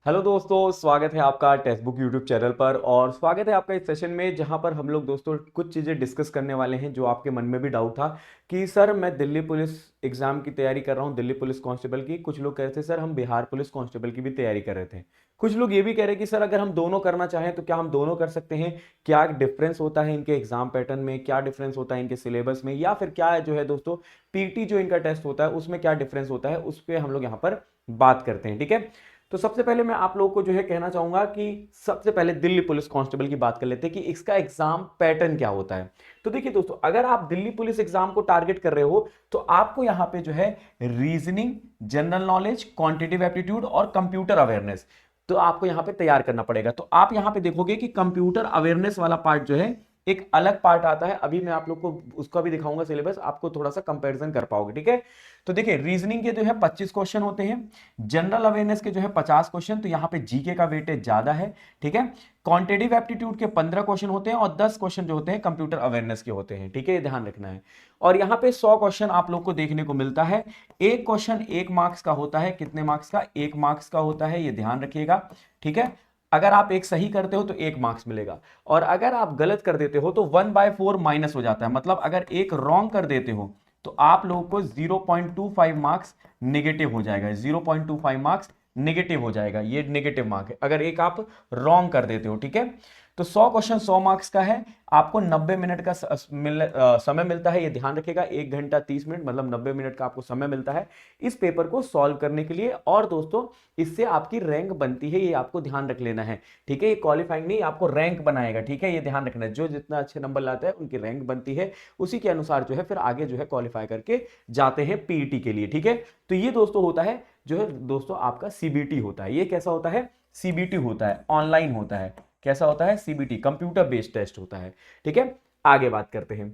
Hello दोस्तों, स्वागत है आपका टेक्स्ट बुक यूट्यूब चैनल पर। और स्वागत है आपका इस सेशन में जहां पर हम लोग दोस्तों कुछ चीज़ें डिस्कस करने वाले हैं जो आपके मन में भी डाउट था कि सर मैं दिल्ली पुलिस एग्जाम की तैयारी कर रहा हूं, दिल्ली पुलिस कांस्टेबल की। कुछ लोग कह रहे थे सर हम बिहार पुलिस कांस्टेबल की भी तैयारी कर रहे थे। कुछ लोग ये भी कह रहे हैं कि सर अगर हम दोनों करना चाहें तो क्या हम दोनों कर सकते हैं, क्या डिफरेंस होता है इनके एग्जाम पैटर्न में, क्या डिफरेंस होता है इनके सिलेबस में, या फिर क्या जो है दोस्तों पीटी जो इनका टेस्ट होता है उसमें क्या डिफरेंस होता है, उस पर हम लोग यहाँ पर बात करते हैं। ठीक है, तो सबसे पहले मैं आप लोगों को जो है कहना चाहूंगा कि सबसे पहले दिल्ली पुलिस कांस्टेबल की बात कर लेते हैं कि इसका एग्जाम पैटर्न क्या होता है। तो देखिए दोस्तों, अगर आप दिल्ली पुलिस एग्जाम को टारगेट कर रहे हो तो आपको यहां पे जो है reasoning, general knowledge, quantitative aptitude और कंप्यूटर अवेयरनेस तो आपको यहां पे तैयार करना पड़ेगा। तो आप यहां पे देखोगे कि कंप्यूटर अवेयरनेस वाला पार्ट जो है एक अलग पार्ट आता है। अभी मैं आप लोग को उसका भी दिखाऊंगा सिलेबस, आपको थोड़ा सा कंपैरिजन कर पाओगे। ठीक है, तो देखिए रीजनिंग के जो है 25 क्वेश्चन होते हैं, जनरल अवेयरनेस के जो है 50 क्वेश्चन, तो यहां पे जीके का वेटेज ज्यादा है। ठीक है, क्वांटिटेटिव एप्टीट्यूड के 15 क्वेश्चन होते हैं और 10 क्वेश्चन जो होते हैं कंप्यूटर अवेयरनेस के होते हैं। ठीक है, ये ध्यान रखना है। और यहां पे 100 क्वेश्चन आप लोग को देखने को मिलता है। एक क्वेश्चन 1 मार्क्स का होता है। कितने मार्क्स का? 1 मार्क्स का होता है, ये ध्यान रखिएगा। ठीक है, अगर आप एक सही करते हो तो 1 मार्क्स मिलेगा, और अगर आप गलत कर देते हो तो 1/4 माइनस हो जाता है। मतलब अगर एक रॉन्ग कर देते हो तो आप लोगों को 0.25 मार्क्स नेगेटिव हो जाएगा। 0.25 मार्क्स नेगेटिव हो जाएगा, ये नेगेटिव मार्क है अगर एक आप रॉन्ग कर देते हो। ठीक है, तो 100 क्वेश्चन 100 मार्क्स का है। आपको 90 मिनट का समय मिलता है, ये ध्यान रखिएगा। 1 घंटा 30 मिनट मतलब 90 मिनट का आपको समय मिलता है इस पेपर को सॉल्व करने के लिए। और दोस्तों इससे आपकी रैंक बनती है, ये आपको ध्यान रख लेना है। ठीक है, ये क्वालिफाइंग नहीं, आपको रैंक बनाएगा। ठीक है, ये ध्यान रखना है। जो जितना अच्छे नंबर लाता है उनकी रैंक बनती है, उसी के अनुसार जो है फिर आगे जो है क्वालिफाई करके जाते हैं पीईटी के लिए। ठीक है, तो ये दोस्तों होता है जो है दोस्तों आपका सीबीटी होता है। ये कैसा होता है? सीबीटी होता है, ऑनलाइन होता है। कैसा होता है? सीबीटी, कंप्यूटर बेस्ड टेस्ट होता है। ठीक है, आगे बात करते हैं।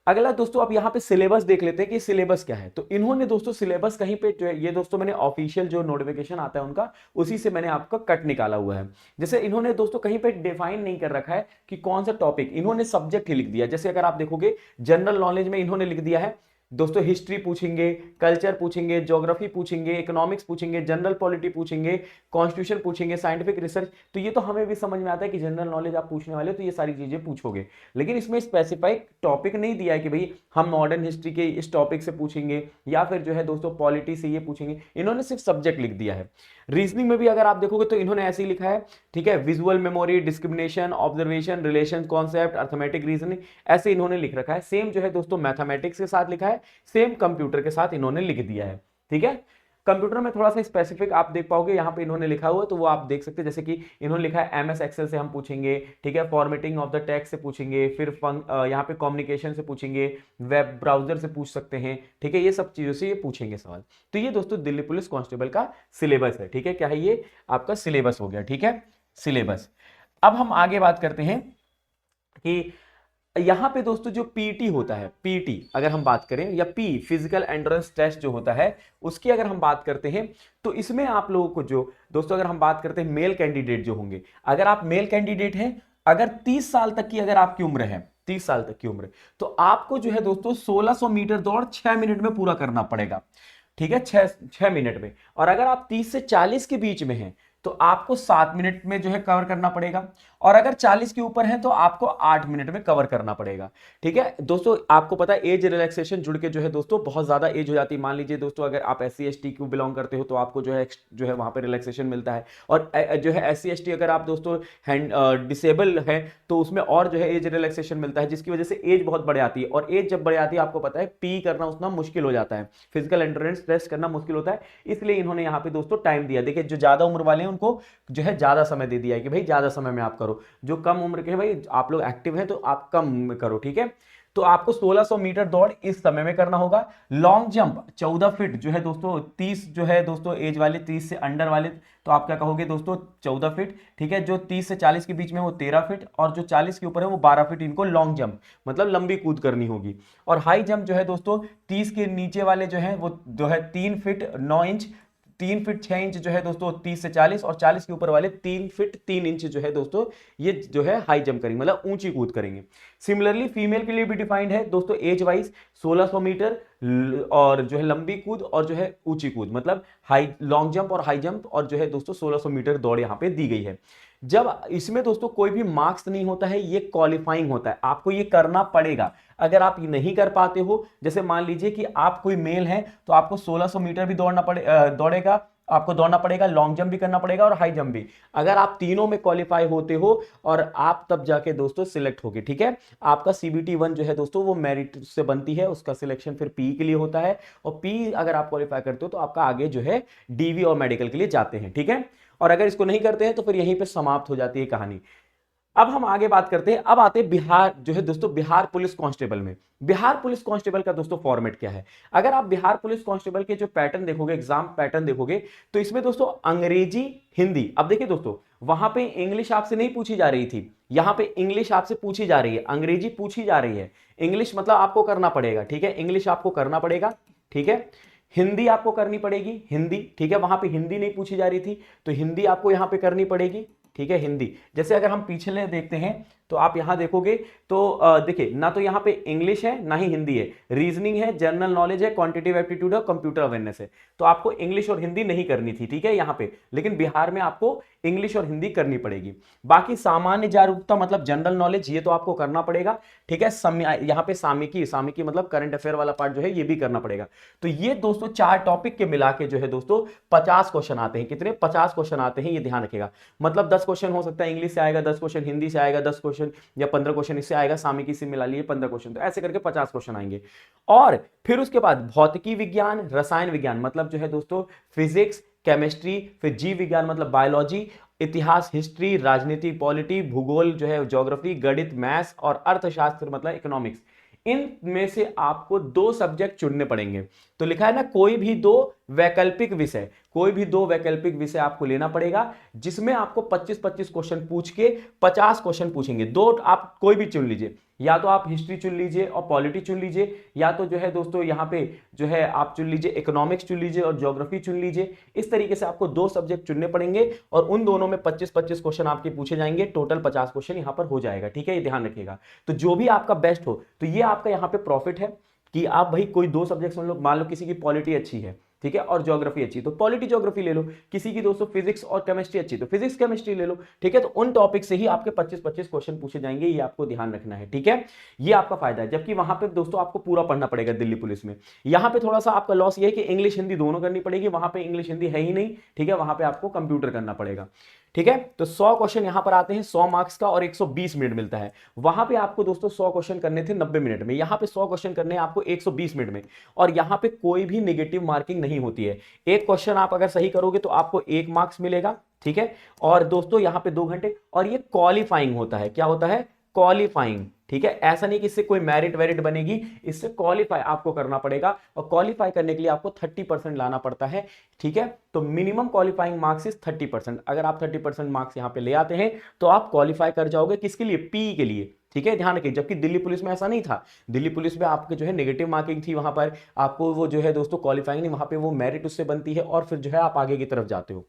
अगला दोस्तों आप यहां पे सिलेबस देख लेते हैं कि सिलेबस क्या है। तो इन्होंने दोस्तों सिलेबस कहीं पे जो है, ये दोस्तों मैंने ऑफिशियल जो नोटिफिकेशन आता है उनका, उसी से मैंने आपका कट निकाला हुआ है। जैसे इन्होंने दोस्तों कहीं पे डिफाइन नहीं कर रखा है कि कौन सा टॉपिक, इन्होंने सब्जेक्ट ही लिख दिया। जैसे अगर आप देखोगे जनरल नॉलेज में इन्होंने लिख दिया है दोस्तों हिस्ट्री पूछेंगे, कल्चर पूछेंगे, ज्योग्राफी पूछेंगे, इकोनॉमिक्स पूछेंगे, जनरल पॉलिटी पूछेंगे, कॉन्स्टिट्यूशन पूछेंगे, साइंटिफिक रिसर्च। तो ये तो हमें भी समझ में आता है कि जनरल नॉलेज आप पूछने वाले हो तो ये सारी चीजें पूछोगे। लेकिन इसमें स्पेसिफाइक टॉपिक नहीं दिया है कि भाई हम मॉडर्न हिस्ट्री के इस टॉपिक से पूछेंगे या फिर जो है दोस्तों पॉलिटी से ये पूछेंगे। इन्होंने सिर्फ सब्जेक्ट लिख दिया है। रीजनिंग में भी अगर आप देखोगे तो इन्होंने ऐसे ही लिखा है। ठीक है, visual memory, discrimination, observation, relation concept, arithmetic reasoning, ऐसे इन्होंने लिख रखा है। सेम जो है दोस्तों मैथमेटिक्स के साथ लिखा है, सेम कंप्यूटर के साथ इन्होंने लिख दिया है। ठीक है, कंप्यूटर में थोड़ा सा स्पेसिफिक आप देख पाओगे, यहां पे इन्होंने लिखा हुआ है तो वो आप देख सकते हैं। जैसे कि इन्होंने लिखा है एमएस एक्सेल से हम पूछेंगे। ठीक है, फॉर्मेटिंग ऑफ द टेक्स्ट से पूछेंगे, फिर यहाँ पे कम्युनिकेशन से पूछेंगे, वेब ब्राउजर से पूछ सकते हैं। ठीक है, ये सब चीजों से ये पूछेंगे सवाल। तो ये दोस्तों दिल्ली पुलिस कांस्टेबल का सिलेबस है। ठीक है, क्या है? ये आपका सिलेबस हो गया। ठीक है, सिलेबस। अब हम आगे बात करते हैं कि यहां पे दोस्तों जो पीटी होता है, पीटी अगर हम बात करें, या पी फिजिकल एंड्योरेंस टेस्ट जो होता है, उसकी अगर हम बात करते हैं तो इसमें आप लोगों को जो दोस्तों अगर हम बात करते हैं मेल कैंडिडेट जो होंगे, अगर आप मेल कैंडिडेट हैं, अगर 30 साल तक की अगर आपकी उम्र है, 30 साल तक की उम्र, तो आपको जो है दोस्तों 1600 मीटर दौड़ 6 मिनट में पूरा करना पड़ेगा। ठीक है, 6 मिनट में। और अगर आप 30 से 40 के बीच में हैं तो आपको 7 मिनट में जो है कवर करना पड़ेगा। और अगर 40 के ऊपर है तो आपको 8 मिनट में कवर करना पड़ेगा। ठीक है दोस्तों, आपको पता है एज रिलैक्सेशन जुड़ के जो है दोस्तों बहुत ज्यादा एज हो जाती है। मान लीजिए दोस्तों अगर आप SC ST को बिलोंग करते हो तो आपको जो है वहां पे रिलैक्सेशन मिलता है। और जो है SC ST अगर आप दोस्तों हैंड डिसेबल है तो उसमें और जो है एज रिलैक्सेशन मिलता है, जिसकी वजह से एज बहुत बढ़ जाती है। और एज जब बढ़ जाती है आपको पता है पी करना उतना मुश्किल हो जाता है, फिजिकल एंड्योरेंस टेस्ट करना मुश्किल होता है। इसलिए इन्होंने यहाँ पे दोस्तों टाइम दिया। देखिए जो ज्यादा उम्र वाले हैं उनको जो है ज्यादा समय दे दिया है कि भाई ज्यादा समय में आप करो। जो कम उम्र के हैं भाई आप लोग एक्टिव हैं तो आप कम में करो। ठीक है, तो आपको 1600 मीटर दौड़ इस समय में करना होगा। लॉन्ग जंप 14 फीट जो है दोस्तों, 30 जो है दोस्तों एज वाले, 30 से अंडर वाले, तो आप क्या कहोगे दोस्तों 14 फीट। ठीक है, जो 30 से 40 के बीच में वो 13 फीट, और जो 40 के ऊपर है वो 12 फीट। इनको लॉन्ग जंप मतलब लंबी कूद करनी होगी। और हाई जंप जो है दोस्तों 30 के नीचे वाले जो है वो जो है 3 फीट 9 इंच, 3 फीट 6 इंच जो है दोस्तों 30 से 40, और 40 के ऊपर वाले 3 फीट 3 इंच जो है दोस्तों ये जो है हाई जंप करेंगे, मतलब ऊंची कूद करेंगे। सिमिलरली फीमेल के लिए भी डिफाइंड है दोस्तों एज वाइज 1600 मीटर, और जो है लंबी कूद और जो है ऊंची कूद, मतलब हाई लॉन्ग जंप और हाई जंप, और जो है दोस्तों 1600 मीटर दौड़ यहां पे दी गई है। जब इसमें दोस्तों कोई भी मार्क्स नहीं होता है, ये क्वालिफाइंग होता है, आपको ये करना पड़ेगा। अगर आप ये नहीं कर पाते हो, जैसे मान लीजिए कि आप कोई मेल हैं, तो आपको 1600 मीटर भी दौड़ेगा, आपको दौड़ना पड़ेगा, लॉन्ग जंप भी करना पड़ेगा और हाई जंप भी। अगर आप तीनों में क्वालिफाई होते हो और आप तब जाके दोस्तों सिलेक्ट होगे, ठीक है। आपका सीबीटी 1 जो है दोस्तों वो मेरिट से बनती है, उसका सिलेक्शन फिर पी के लिए होता है, और पी अगर आप क्वालिफाई करते हो तो आपका आगे जो है डीवी और मेडिकल के लिए जाते हैं, ठीक है। और अगर इसको नहीं करते हैं तो फिर यहीं पे समाप्त हो जाती है कहानी। अब हम आगे बात करते हैं, अब आते हैं बिहार जो है दोस्तों बिहार पुलिस कांस्टेबल में। बिहार पुलिस कांस्टेबल का दोस्तों फॉर्मेट क्या है? अगर आप बिहार पुलिस कांस्टेबल के जो पैटर्न देखोगे, एग्जाम पैटर्न देखोगे, तो इसमें दोस्तों अंग्रेजी हिंदी, अब देखिए दोस्तों वहां पे इंग्लिश आपसे नहीं पूछी जा रही थी, यहां पे इंग्लिश आपसे पूछी जा रही है, अंग्रेजी पूछी जा रही है। इंग्लिश मतलब आपको करना पड़ेगा, ठीक है, इंग्लिश आपको करना पड़ेगा, ठीक है। हिंदी आपको करनी पड़ेगी, हिंदी, ठीक है, वहां पे हिंदी नहीं पूछी जा रही थी, तो हिंदी आपको यहां पे करनी पड़ेगी, ठीक है, हिंदी। जैसे अगर हम पिछले देखते हैं तो आप यहां देखोगे तो देखिए ना, तो यहां पे इंग्लिश है ना ही हिंदी है, रीजनिंग है, जनरल नॉलेज है, क्वांटिटेटिव एप्टीट्यूड है, कंप्यूटर अवेयरनेस है। तो आपको इंग्लिश और हिंदी नहीं करनी थी, ठीक है, यहां पे, लेकिन बिहार में आपको इंग्लिश और हिंदी करनी पड़ेगी। बाकी सामान्य जागरूकता मतलब जनरल नॉलेज, ये तो आपको करना पड़ेगा, ठीक है। यहां पे सामिकी, सामिकी मतलब करंट अफेयर वाला पार्ट जो है ये भी करना पड़ेगा। तो ये दोस्तों 4 टॉपिक के मिला के जो है दोस्तों 50 क्वेश्चन आते हैं। कितने? 50 क्वेश्चन आते हैं, ये ध्यान रखिएगा। मतलब 10 क्वेश्चन हो सकता है इंग्लिश से आएगा, 10 क्वेश्चन हिंदी से आएगा, 10 क्वेश्चन या 15 क्वेश्चन इससे आएगा, सामिकी से मिला लिए 15 क्वेश्चन, तो ऐसे करके 50 क्वेश्चन आएंगे। और फिर उसके बाद भौतिकी विज्ञान, रसायन विज्ञान मतलब जो है दोस्तों फिजिक्स, केमिस्ट्री, फिर जीव विज्ञान मतलब बायोलॉजी, इतिहास हिस्ट्री, राजनीति पॉलिटी, भूगोल जो है ज्योग्राफी, गणित मैथ्स, और अर्थशास्त्र मतलब इकोनॉमिक्स। इन में से आपको 2 सब्जेक्ट चुनने पड़ेंगे। तो लिखा है ना, कोई भी 2 वैकल्पिक विषय, कोई भी 2 वैकल्पिक विषय आपको लेना पड़ेगा, जिसमें आपको 25-25 क्वेश्चन पूछ के 50 क्वेश्चन पूछेंगे। 2 आप कोई भी चुन लीजिए, या तो आप हिस्ट्री चुन लीजिए और पॉलिटी चुन लीजिए, या तो जो है दोस्तों यहां पे जो है आप चुन लीजिए इकोनॉमिक्स चुन लीजिए और ज्योग्राफी चुन लीजिए। इस तरीके से आपको 2 सब्जेक्ट चुनने पड़ेंगे और उन दोनों में 25-25 क्वेश्चन आपके पूछे जाएंगे, टोटल 50 क्वेश्चन यहां पर हो जाएगा, ठीक है, ये ध्यान रखिएगा। तो जो भी आपका बेस्ट हो, तो ये आपका यहां पे प्रॉफिट है कि आप भाई कोई 2 सब्जेक्ट मान लो किसी की पॉलिटी अच्छी है, ठीक है, और ज्योग्राफी अच्छी, तो पॉलिटी ज्योग्राफी ले लो। किसी की दोस्तों फिजिक्स और केमिस्ट्री अच्छी, तो फिजिक्स केमिस्ट्री ले लो, ठीक है। तो उन टॉपिक से ही आपके 25-25 क्वेश्चन पूछे जाएंगे, ये आपको ध्यान रखना है, ठीक है। ये आपका फायदा है। जबकि वहां पे दोस्तों आपको पूरा पढ़ना पड़ेगा दिल्ली पुलिस में। यहां पे थोड़ा सा आपका लॉस ये है कि इंग्लिश हिंदी दोनों करनी पड़ेगी, वहां पे इंग्लिश हिंदी है ही नहीं, ठीक है, वहां पे आपको कंप्यूटर करना पड़ेगा, ठीक है। तो 100 क्वेश्चन यहां पर आते हैं 100 मार्क्स का, और 120 मिनट मिलता है। वहां पे आपको दोस्तों 100 क्वेश्चन करने थे 90 मिनट में, यहां पे 100 क्वेश्चन करने हैं आपको 120 मिनट में। और यहां पे कोई भी नेगेटिव मार्किंग नहीं होती है। एक क्वेश्चन आप अगर सही करोगे तो आपको 1 मार्क्स मिलेगा, ठीक है। और दोस्तों यहां पे 2 घंटे, और ये क्वालिफाइंग होता है। क्या होता है? क्वालिफाइंग, ठीक है। ऐसा नहीं कि इससे कोई मेरिट वेरिट बनेगी, इससे क्वालिफाई आपको करना पड़ेगा, और क्वालिफाई करने के लिए आपको 30% लाना पड़ता है, ठीक है। तो मिनिमम क्वालिफाइंग मार्क्स इज 30%। अगर आप 30% मार्क्स यहां पे ले आते हैं तो आप क्वालिफाई कर जाओगे, किसके लिए? पी के लिए, ठीक है, ध्यान रखिए। जबकि दिल्ली पुलिस में ऐसा नहीं था। दिल्ली पुलिस में आपके जो है नेगेटिव मार्किंग थी, वहां पर आपको वो जो है दोस्तों क्वालिफाइंग नहीं, वहां पे वो मेरिट उससे बनती है, और फिर जो है आप आगे की तरफ जाते हो।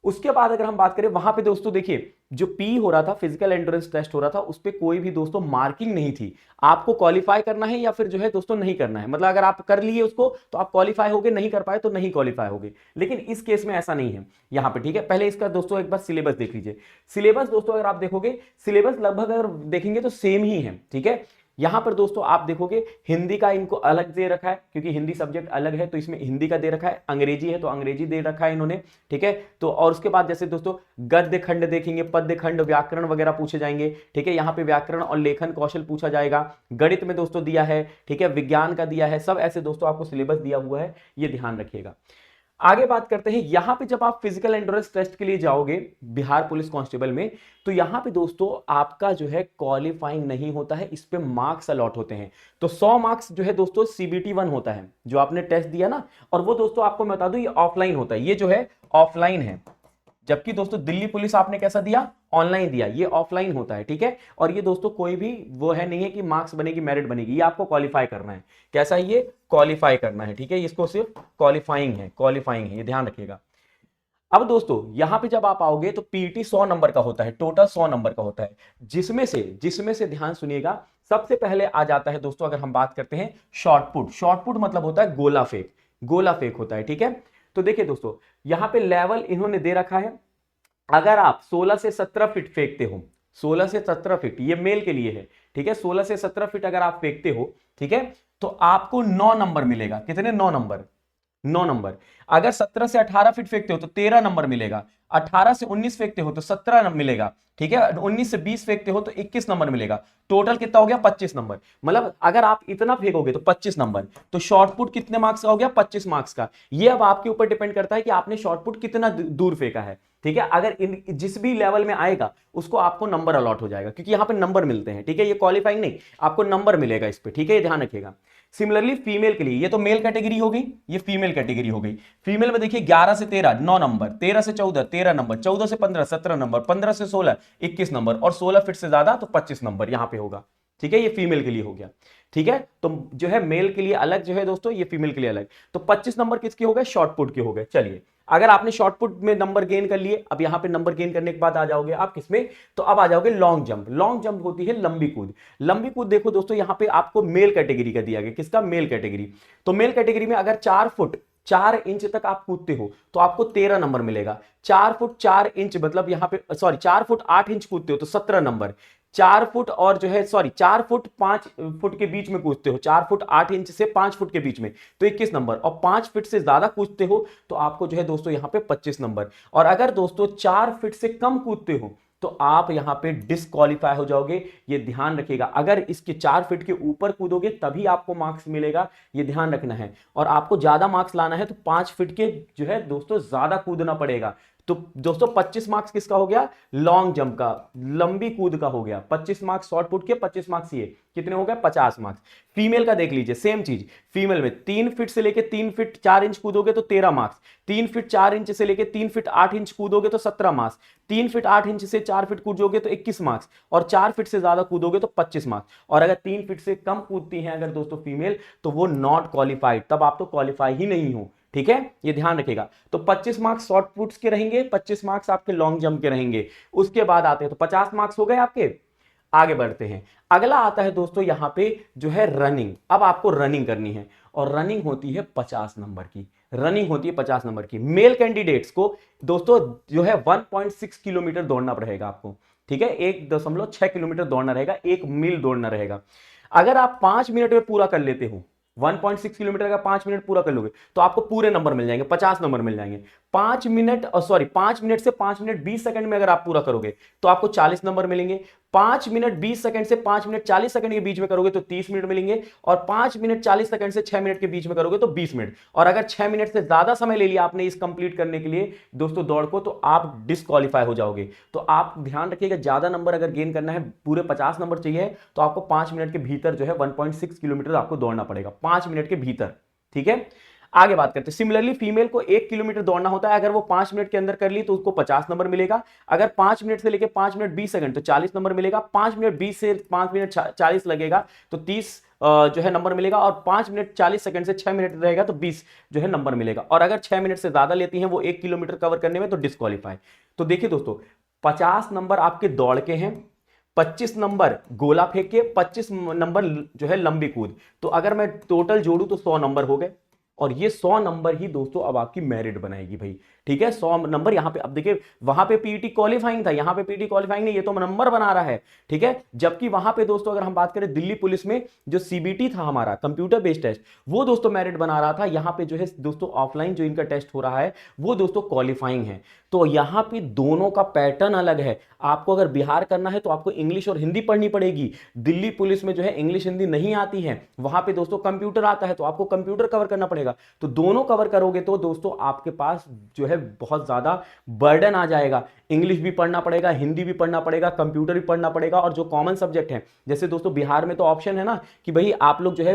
उसके बाद अगर हम बात करें वहां पे दोस्तों, देखिए जो पी हो रहा था, फिजिकल एंड्योरेंस टेस्ट हो रहा था, उस पे कोई भी दोस्तों मार्किंग नहीं थी। आपको क्वालिफाई करना है या फिर जो है दोस्तों नहीं करना है, मतलब अगर आप कर लिए उसको तो आप क्वालिफाई होगे, नहीं कर पाए तो नहीं क्वालिफाई होगे। लेकिन इस केस में ऐसा नहीं है यहां पे, ठीक है। पहले इसका दोस्तों एक बार सिलेबस देख लीजिए। सिलेबस दोस्तों अगर आप देखोगे, सिलेबस लगभग अगर देखेंगे तो सेम ही है, ठीक है। यहां पर दोस्तों आप देखोगे हिंदी का इनको अलग दे रखा है, क्योंकि हिंदी सब्जेक्ट अलग है तो इसमें हिंदी का दे रखा है। अंग्रेजी है तो अंग्रेजी दे रखा है इन्होंने, ठीक है। तो और उसके बाद जैसे दोस्तों गद्य खंड देखेंगे, पद्य खंड, व्याकरण वगैरह पूछे जाएंगे, ठीक है। यहां पे व्याकरण और लेखन कौशल पूछा जाएगा। गणित में दोस्तों दिया है, ठीक है, विज्ञान का दिया है, सब ऐसे दोस्तों आपको सिलेबस दिया हुआ है, ये ध्यान रखिएगा। आगे बात करते हैं, यहां पे जब आप फिजिकल एंड्योरेंस टेस्ट के लिए जाओगे बिहार पुलिस कांस्टेबल में, तो यहां पे दोस्तों आपका जो है क्वालिफाइंग नहीं होता है, इस पे मार्क्स अलॉट होते हैं। तो 100 मार्क्स जो है दोस्तों सीबीटी 1 होता है, जो आपने टेस्ट दिया ना, और वो दोस्तों आपको मैं बता दूं ये ऑफलाइन होता है, ये जो है ऑफलाइन है। जबकि दोस्तों दिल्ली पुलिस आपने कैसा दिया? ऑनलाइन दिया, ये ऑफलाइन होता है, ठीक है। और ये दोस्तों कोई भी वो है नहीं है कि मार्क्स बनेगी, मेरिट बनेगी, ये आपको क्वालिफाई करना है। कैसा है? ये क्वालिफाई करना है, ठीक है। इसको सिर्फ क्वालिफाइंग है, क्वालिफाइंग है, ये ध्यान रखिएगा। अब दोस्तों यहां पे जब आप आओगे तो पीटी 100 नंबर का होता है, टोटल 100 नंबर का होता है, जिसमें से ध्यान सुनिएगा, सबसे पहले आ जाता है दोस्तों, अगर हम बात करते हैं शॉर्ट पुट। शॉर्ट पुट मतलब होता है गोला फेंक, गोला फेंक होता है, ठीक है। तो देखिए दोस्तों, यहां पे लेवल इन्होंने दे रखा है, अगर आप 16 से 17 फीट फेंकते हो, 16 से 17 फीट, ये मेल के लिए है, ठीक है, 16 से 17 फीट अगर आप फेंकते हो, ठीक है, तो आपको 9 नंबर मिलेगा। कितने? 9 नंबर, 9 नंबर। अगर 17 से 18 फीट फेंकते हो तो 13 नंबर मिलेगा। 18 से 19 फेंकते हो तो 17 नंबर मिलेगा, ठीक है। 19 से 20 फेंकते हो तो 21 नंबर मिलेगा। टोटल कितना हो गया? 25 नंबर। मतलब अगर आप इतना फेंकोगे तो 25 नंबर। तो शॉर्ट पुट कितने मार्क्स का हो गया? 25 मार्क्स का। ये अब आपके ऊपर डिपेंड करता है कि आपने शॉर्ट पुट कितना दूर फेंका है, ठीक है। अगर जिस भी लेवल में आएगा उसको आपको नंबर अलॉट हो जाएगा, क्योंकि यहां पे नंबर मिलते हैं, ठीक है। ये क्वालिफाइंग नहीं, आपको नंबर मिलेगा इस पे, ठीक है, ये ध्यान रखिएगा। सिमिलरली फीमेल के लिए, ये तो मेल कैटेगरी हो गई, ये फीमेल कैटेगरी हो गई। फीमेल में देखिए 11 से 13 9 नंबर, 13 से 14 13 नंबर, 14 से 15 17 नंबर, 15 से 16 21 नंबर, और 16 फीट से ज्यादा तो 25 नंबर यहां पे होगा, ठीक है। ये फीमेल के लिए हो गया, ठीक है। तो जो है मेल के लिए अलग जो है दोस्तों, ये फीमेल के लिए अलग। तो 25 नंबर किसके हो गए? शॉर्ट पुट के हो गए। चलिए, अगर आपने शॉर्ट पुट में नंबर गेन कर लिए, अब यहां पे नंबर गेन करने के बाद आ जाओगे आप किसमें? तो अब आ जाओगे लॉन्ग जंप। लॉन्ग जंप होती है लंबी कूद। लंबी कूद देखो दोस्तों, यहां पे आपको मेल कैटेगरी का दिया गया। किसका? Male category. तो मेल कैटेगरी में अगर 4 फुट 4 इंच तक आप कूदते हो तो आपको 13 नंबर मिलेगा। 4 फुट 4 इंच मतलब यहां पे सॉरी 4 फुट 8 इंच कूदते हो तो 17 नंबर। 4 फुट और जो है सॉरी 4 फुट 5 फुट के बीच में कूदते हो, 4 फुट 8 इंच से 5 फुट के बीच में, तो 21 नंबर। और 5 फीट से ज्यादा कूदते हो तो आपको जो है दोस्तों यहां पे 25 नंबर। और अगर दोस्तों 4 फीट से कम कूदते हो तो आप यहां पे डिस्क्वालीफाई हो जाओगे। ये ध्यान रखिएगा, अगर इसके 4 फीट के ऊपर कूदोगे तभी आपको मार्क्स मिलेगा, ये ध्यान रखना है। और आपको ज्यादा मार्क्स लाना है तो 5 फीट के जो है दोस्तों ज्यादा कूदना पड़ेगा। तो दोस्तों 25 मार्क्स किसका हो गया? लॉन्ग जंप का, लंबी कूद का हो गया। 25 मार्क्स शॉर्ट पुट के, 25 मार्क्स ये कितने हो गए? 50 मार्क्स। फीमेल का देख लीजिए, सेम चीज। फीमेल में 3 फीट से लेके 3 फीट 4 इंच कूदोगे तो 13 मार्क्स। 3 फीट 4 इंच से लेके 3 फीट 8 इंच कूदोगे तो 17 मार्क्स। 3 फीट 8 इंच से 4 फीट कूदोगे तो 21 मार्क्स। और 4 फीट से ज्यादा कूदोगे तो 25 मार्क्स। और अगर 3 फीट से कम कूदती हैं अगर दोस्तों फीमेल, तो वो नॉट क्वालिफाइड, तब आप तो क्वालिफाई ही नहीं हो, ठीक है, ये ध्यान रखिएगा। तो 25 मार्क्स शॉर्ट पुट्स के रहेंगे, 25 मार्क्स आपके लॉन्ग जंप के रहेंगे। उसके बाद आते हैं तो 50 मार्क्स हो गए आपके। आगे बढ़ते हैं, अगला आता है दोस्तों यहां पे जो है रनिंग। अब आपको रनिंग करनी है, और रनिंग होती है 50 नंबर की। रनिंग होती है 50 नंबर की। मेल कैंडिडेट्स को दोस्तों जो है 1.6 किलोमीटर दौड़ना रहेगा आपको, ठीक है, 1.6 किलोमीटर दौड़ना रहेगा, 1 मील दौड़ना रहेगा। अगर आप 5 मिनट में पूरा कर लेते हो 1.6 किलोमीटर का, 5 मिनट पूरा कर लोगे तो आपको पूरे नंबर मिल जाएंगे, 50 नंबर मिल जाएंगे। 5 मिनट सॉरी 5 मिनट से 5 मिनट 20 सेकंड में अगर आप पूरा करोगे तो आपको 40 नंबर मिलेंगे। 5 मिनट 20 सेकंड से 5 मिनट 40 सेकंड के बीच में करोगे तो 30 मिनट मिलेंगे। और 5 मिनट 40 सेकंड से 6 मिनट के बीच में करोगे तो 20 मिनट। और अगर 6 मिनट से ज्यादा समय ले लिया आपने इस कंप्लीट करने के लिए दोस्तों दौड़ को, तो आप डिस्क्वालीफाई हो जाओगे। तो आप ध्यान रखिएगा, ज्यादा नंबर अगर गेन करना है, पूरे 50 नंबर चाहिए, तो आपको 5 मिनट के भीतर जो है 1.6 किलोमीटर आपको दौड़ना पड़ेगा, 5 मिनट के भीतर, ठीक है। आगे बात करते हैं, सिमिलरली फीमेल को 1 किलोमीटर दौड़ना होता है, अगर वो 5 मिनट के अंदर कर ली तो उसको 50 नंबर मिलेगा। अगर 5 मिनट से लेकर 5 मिनट 20 सेकंड तो 40 नंबर मिलेगा। 5 मिनट 20 से 5 मिनट 40 लगेगा तो 30 जो है नंबर मिलेगा। और 5 मिनट 40 सेकंड से 6 मिनट रहेगा तो 20 जो है नंबर मिलेगा। और अगर 6 मिनट से ज्यादा लेती हैं वो 1 किलोमीटर कवर करने में, तो डिस्क्वालीफाई। तो देखिए दोस्तों, 50 नंबर आपके दौड़ के हैं, 25 नंबर गोला फेंक के, 25 नंबर जो है लंबी कूद। तो अगर मैं टोटल जोड़ू तो 100 नंबर हो गए। और ये 100 नंबर ही दोस्तों अब आपकी मेरिट बनाएगी भाई, ठीक है। 100 नंबर यहां पे, अब देखिए वहां पे पीटी क्वालिफाइंग था, यहां पे पीटी क्वालिफाइंग नहीं, ये तो नंबर बना रहा है, ठीक है। जबकि वहां पे दोस्तों अगर हम बात करें दिल्ली पुलिस में, जो सीबीटी था हमारा कंप्यूटर बेस्ड टेस्ट, वो दोस्तों मेरिट बना रहा था। यहां पे जो है दोस्तों ऑफलाइन जो इनका टेस्ट हो रहा है वो दोस्तों क्वालिफाइंग है। तो यहां पे दोनों का पैटर्न अलग है। आपको अगर बिहार करना है तो आपको इंग्लिश और हिंदी पढ़नी पड़ेगी। दिल्ली पुलिस में जो है इंग्लिश हिंदी नहीं आती है, वहां पे दोस्तों कंप्यूटर आता है, तो आपको कंप्यूटर कवर करना पड़ेगा। तो दोनों कवर करोगे तो दोस्तों आपके पास जो है बहुत ज्यादा बर्डन आ जाएगा। इंग्लिश भी पढ़ना पड़ेगा, हिंदी भी पढ़ना पड़ेगा, कंप्यूटर भी पढ़ना पड़ेगा। और जो कॉमन सब्जेक्ट है, जैसे दोस्तों बिहार में तो ऑप्शन है ना कि भाई आप लोग जो है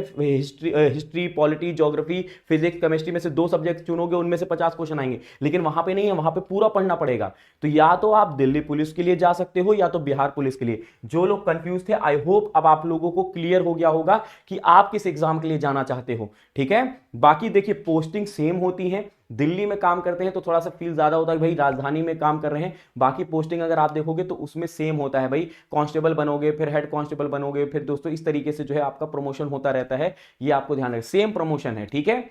history polity geography physics chemistry में से 2 सब्जेक्ट चुनोगे, उनमें से 50 क्वेश्चन आएंगे। लेकिन वहां पे नहीं है, वहां पे पूरा पढ़ना पड़ेगा। तो या तो आप दिल्ली पुलिस के लिए जा सकते हो या तो बिहार पुलिस के लिए। जो लोग कंफ्यूज थे, आई होप अब आप लोगों को क्लियर हो गया होगा कि आप किस एग्जाम के लिए जाना चाहते हो, ठीक है। बाकी देखिए पोस्टिंग सेम होती है, दिल्ली में काम करते हैं तो थोड़ा सा फील ज्यादा होता है कि भाई राजधानी में काम कर रहे हैं। बाकी पोस्टिंग अगर आप देखोगे तो उसमें सेम होता है भाई, कांस्टेबल बनोगे फिर हेड कांस्टेबल बनोगे, फिर दोस्तों इस तरीके से जो है आपका प्रमोशन होता रहता है, ये आपको ध्यान रखना, सेम प्रमोशन है, ठीक है।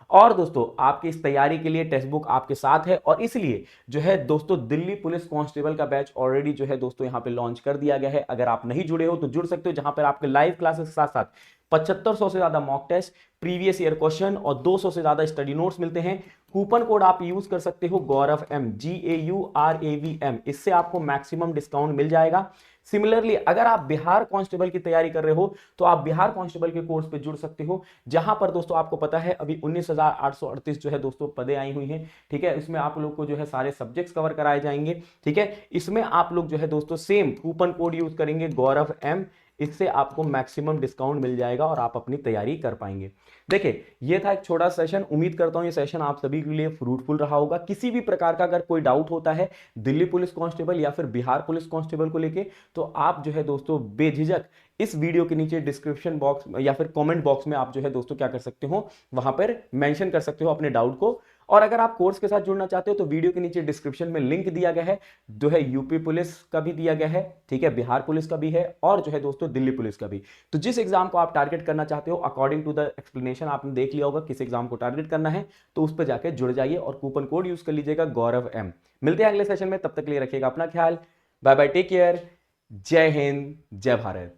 और दोस्तों आपकी इस तैयारी के लिए टेक्स्ट बुक आपके साथ है, और इसलिए जो है दोस्तों दिल्ली पुलिस कांस्टेबल का बैच ऑलरेडी जो है दोस्तों यहां पे लॉन्च कर दिया गया है। अगर आप नहीं जुड़े हो तो जुड़ सकते हो, जहां पर आपके लाइव क्लासेस के साथ साथ 7500 से ज्यादा mock test, previous year question और 200 से ज्यादा स्टडी नोट्स मिलते हैं। कूपन कोड आप यूज कर सकते हो गौरव एम, GAURAVM, इससे आपको मैक्सिमम डिस्काउंट मिल जाएगा। सिमिलरली अगर आप बिहार कांस्टेबल की तैयारी कर रहे हो तो आप बिहार कांस्टेबल के कोर्स पे जुड़ सकते हो, जहां पर दोस्तों आपको पता है अभी 19,838 जो है दोस्तों पदें आई हुई हैं, ठीक है। इसमें आप लोग को जो है सारे सब्जेक्ट्स कवर कराए जाएंगे, ठीक है। इसमें आप लोग जो है दोस्तों सेम कूपन कोड यूज करेंगे गौरव एम, इससे आपको मैक्सिमम डिस्काउंट मिल जाएगा और आप अपनी तैयारी कर पाएंगे। देखिए ये था एक छोटा सेशन, उम्मीद करता हूं ये सेशन आप सभी के लिए फ्रूटफुल रहा होगा। किसी भी प्रकार का अगर कोई डाउट होता है दिल्ली पुलिस कांस्टेबल या फिर बिहार पुलिस कांस्टेबल को लेके, तो आप जो है दोस्तों बेझिझक इस वीडियो के नीचे डिस्क्रिप्शन बॉक्स या फिर कमेंट बॉक्स में आप जो है दोस्तों क्या कर सकते हो, वहां पर मेंशन कर सकते हो अपने डाउट को। और अगर आप कोर्स के साथ जुड़ना चाहते हो तो वीडियो के नीचे डिस्क्रिप्शन में लिंक दिया गया है, जो है यूपी पुलिस का भी दिया गया है, ठीक है, बिहार पुलिस का भी है, और जो है दोस्तों दिल्ली पुलिस का भी। तो जिस एग्जाम को आप टारगेट करना चाहते हो अकॉर्डिंग टू द एक्सप्लेनेशन आपने देख लिया होगा किस एग्जाम को टारगेट करना है, तो उस पर जाकर जुड़ जाइए और कूपन कोड यूज कर लीजिएगा गौरव एम। मिलते हैं अगले सेशन में, तब तक के लिए रखिएगा अपना ख्याल, बाय बाय, टेक केयर, जय हिंद, जय भारत।